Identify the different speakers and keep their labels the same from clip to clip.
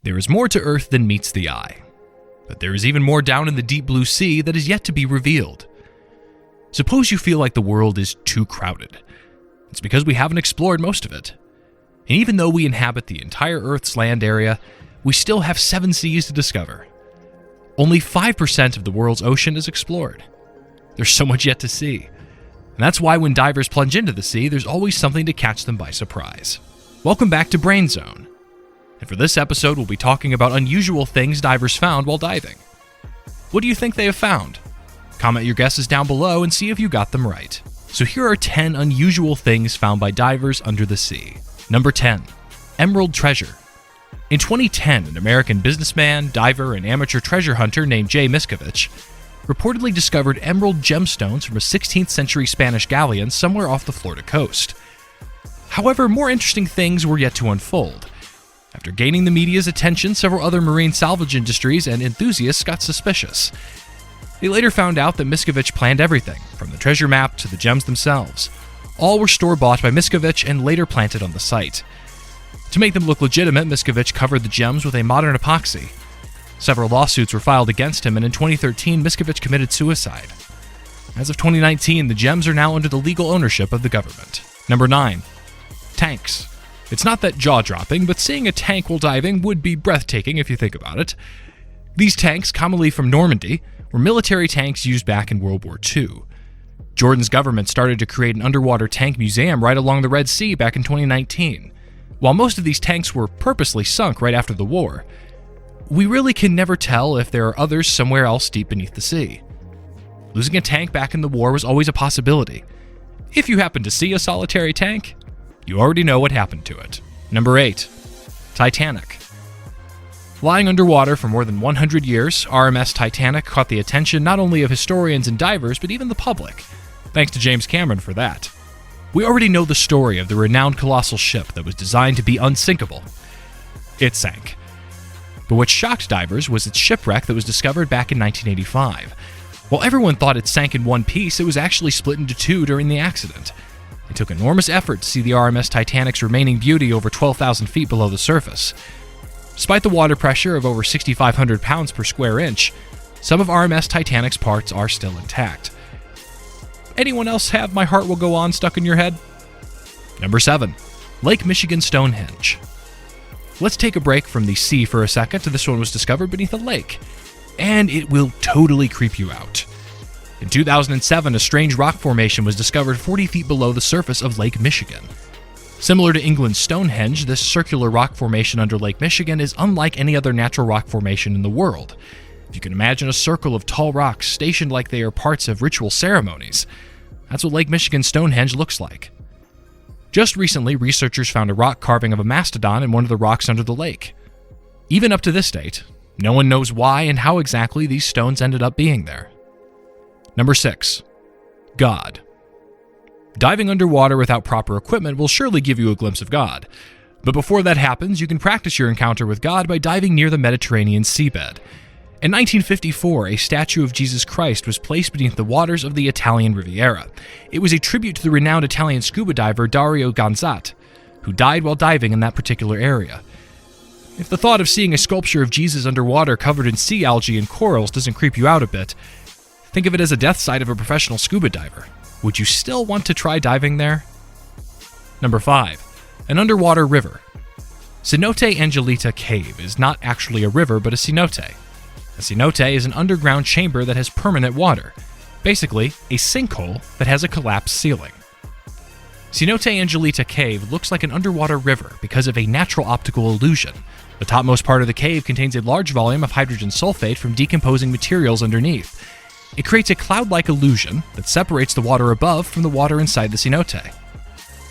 Speaker 1: There is more to Earth than meets the eye, but there is even more down in the deep blue sea that is yet to be revealed. Suppose you feel like the world is too crowded. It's because we haven't explored most of it. And even though we inhabit the entire Earth's land area, we still have 7 seas to discover. Only 5% of the world's ocean is explored. There's so much yet to see. And that's why when divers plunge into the sea, there's always something to catch them by surprise. Welcome back to Brainzone. And for this episode, we'll be talking about unusual things divers found while diving. What do you think they have found? Comment your guesses down below and see if you got them right. So here are 10 unusual things found by divers under the sea. Number 10. Emerald treasure. In 2010, an American businessman, diver, and amateur treasure hunter named Jay Miscavige reportedly discovered emerald gemstones from a 16th century Spanish galleon somewhere off the Florida coast. However, more interesting things were yet to unfold. After gaining the media's attention, several other marine salvage industries and enthusiasts got suspicious. They later found out that Miscavige planned everything, from the treasure map to the gems themselves. All were store-bought by Miscavige and later planted on the site. To make them look legitimate, Miscavige covered the gems with a modern epoxy. Several lawsuits were filed against him, and in 2013, Miscavige committed suicide. As of 2019, the gems are now under the legal ownership of the government. Number 9. Tanks. It's not that jaw-dropping, but seeing a tank while diving would be breathtaking if you think about it. These tanks, commonly from Normandy, were military tanks used back in World War II. Jordan's government started to create an underwater tank museum right along the Red Sea back in 2019. While most of these tanks were purposely sunk right after the war, we really can never tell if there are others somewhere else deep beneath the sea. Losing a tank back in the war was always a possibility. If you happen to see a solitary tank, you already know what happened to it. Number 8. Titanic. Lying underwater for more than 100 years, RMS Titanic caught the attention not only of historians and divers, but even the public. Thanks to James Cameron for that. We already know the story of the renowned colossal ship that was designed to be unsinkable. It sank. But what shocked divers was its shipwreck that was discovered back in 1985. While everyone thought it sank in one piece, it was actually split into 2 during the accident. It took enormous effort to see the RMS Titanic's remaining beauty over 12,000 feet below the surface. Despite the water pressure of over 6,500 pounds per square inch, some of RMS Titanic's parts are still intact. Anyone else have "My Heart Will Go On" stuck in your head? Number 7. Lake Michigan Stonehenge. Let's take a break from the sea for a second. This one was discovered beneath a lake, and it will totally creep you out. In 2007, a strange rock formation was discovered 40 feet below the surface of Lake Michigan. Similar to England's Stonehenge, this circular rock formation under Lake Michigan is unlike any other natural rock formation in the world. If you can imagine a circle of tall rocks stationed like they are parts of ritual ceremonies, that's what Lake Michigan Stonehenge looks like. Just recently, researchers found a rock carving of a mastodon in one of the rocks under the lake. Even up to this date, no one knows why and how exactly these stones ended up being there. Number 6. God. Diving underwater without proper equipment will surely give you a glimpse of God. But before that happens, you can practice your encounter with God by diving near the Mediterranean seabed. In 1954, a statue of Jesus Christ was placed beneath the waters of the Italian Riviera. It was a tribute to the renowned Italian scuba diver Dario Gonzat, who died while diving in that particular area. If the thought of seeing a sculpture of Jesus underwater covered in sea algae and corals doesn't creep you out a bit, think of it as a death site of a professional scuba diver. Would you still want to try diving there? Number 5. An underwater river. Cenote Angelita Cave is not actually a river, but a cenote. A cenote is an underground chamber that has permanent water. Basically, a sinkhole that has a collapsed ceiling. Cenote Angelita Cave looks like an underwater river because of a natural optical illusion. The topmost part of the cave contains a large volume of hydrogen sulfate from decomposing materials underneath. It creates a cloud-like illusion that separates the water above from the water inside the cenote.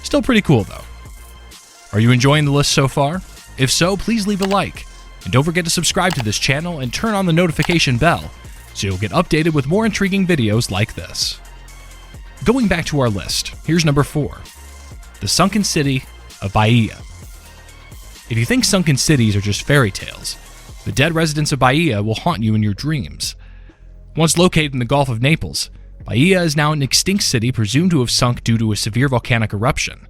Speaker 1: Still pretty cool, though. Are you enjoying the list so far? If so, please leave a like. And don't forget to subscribe to this channel and turn on the notification bell so you'll get updated with more intriguing videos like this. Going back to our list, here's number 4. The sunken city of Bahia. If you think sunken cities are just fairy tales, the dead residents of Bahia will haunt you in your dreams. Once located in the Gulf of Naples, Bahia is now an extinct city presumed to have sunk due to a severe volcanic eruption.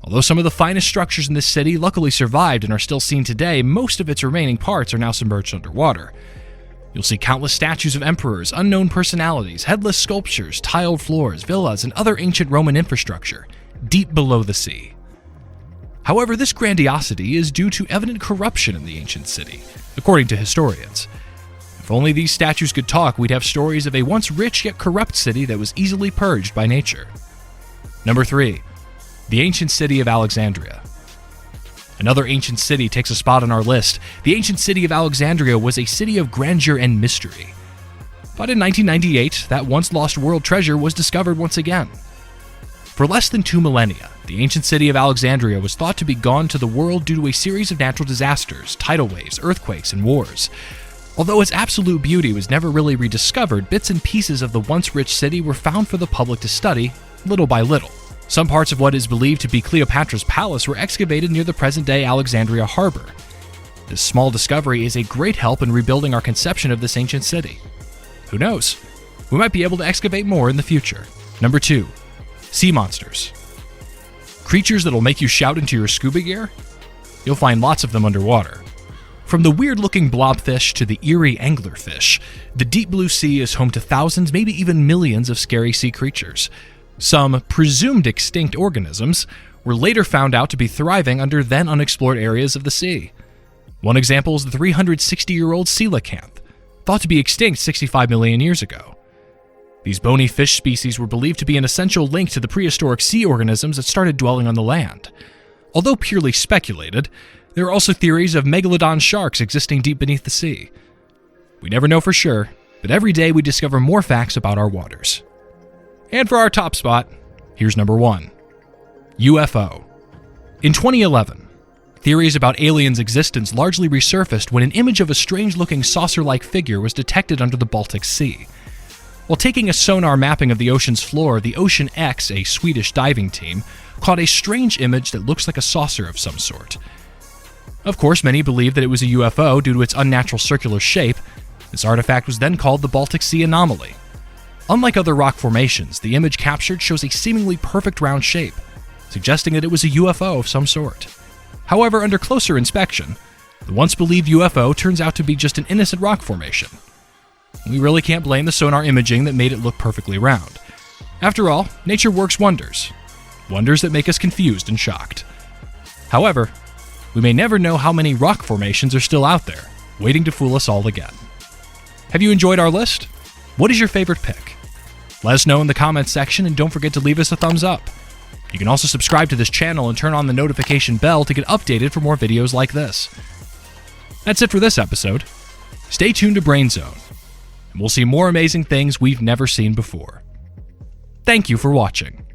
Speaker 1: Although some of the finest structures in this city luckily survived and are still seen today, most of its remaining parts are now submerged underwater. You'll see countless statues of emperors, unknown personalities, headless sculptures, tiled floors, villas, and other ancient Roman infrastructure, deep below the sea. However, this grandiosity is due to evident corruption in the ancient city, according to historians. If only these statues could talk, we'd have stories of a once rich yet corrupt city that was easily purged by nature. Number 3. The ancient city of Alexandria. Another ancient city takes a spot on our list. The ancient city of Alexandria was a city of grandeur and mystery. But in 1998, that once-lost world treasure was discovered once again. For less than 2 millennia, the ancient city of Alexandria was thought to be gone to the world due to a series of natural disasters, tidal waves, earthquakes, and wars. Although its absolute beauty was never really rediscovered, bits and pieces of the once rich city were found for the public to study, little by little. Some parts of what is believed to be Cleopatra's palace were excavated near the present-day Alexandria harbor. This small discovery is a great help in rebuilding our conception of this ancient city. Who knows? We might be able to excavate more in the future. Number 2. Sea monsters. Creatures that'll make you shout into your scuba gear? You'll find lots of them underwater. From the weird-looking blobfish to the eerie anglerfish, the deep blue sea is home to thousands, maybe even millions of scary sea creatures. Some presumed extinct organisms were later found out to be thriving under then unexplored areas of the sea. One example is the 360-year-old coelacanth, thought to be extinct 65 million years ago. These bony fish species were believed to be an essential link to the prehistoric sea organisms that started dwelling on the land. Although purely speculated, there are also theories of megalodon sharks existing deep beneath the sea. We never know for sure, but every day we discover more facts about our waters. And for our top spot, here's number 1. UFO. In 2011, theories about aliens' existence largely resurfaced when an image of a strange-looking saucer-like figure was detected under the Baltic Sea. While taking a sonar mapping of the ocean's floor, the Ocean X, a Swedish diving team, caught a strange image that looks like a saucer of some sort. Of course, many believe that it was a UFO due to its unnatural circular shape. This artifact was then called the Baltic Sea Anomaly. Unlike other rock formations, the image captured shows a seemingly perfect round shape, suggesting that it was a UFO of some sort. However, under closer inspection, the once-believed UFO turns out to be just an innocent rock formation. We really can't blame the sonar imaging that made it look perfectly round. After all, nature works wonders. Wonders that make us confused and shocked. However, we may never know how many rock formations are still out there, waiting to fool us all again. Have you enjoyed our list? What is your favorite pick? Let us know in the comments section, and don't forget to leave us a thumbs up. You can also subscribe to this channel and turn on the notification bell to get updated for more videos like this. That's it for this episode. Stay tuned to Brainzone, and we'll see more amazing things we've never seen before. Thank you for watching.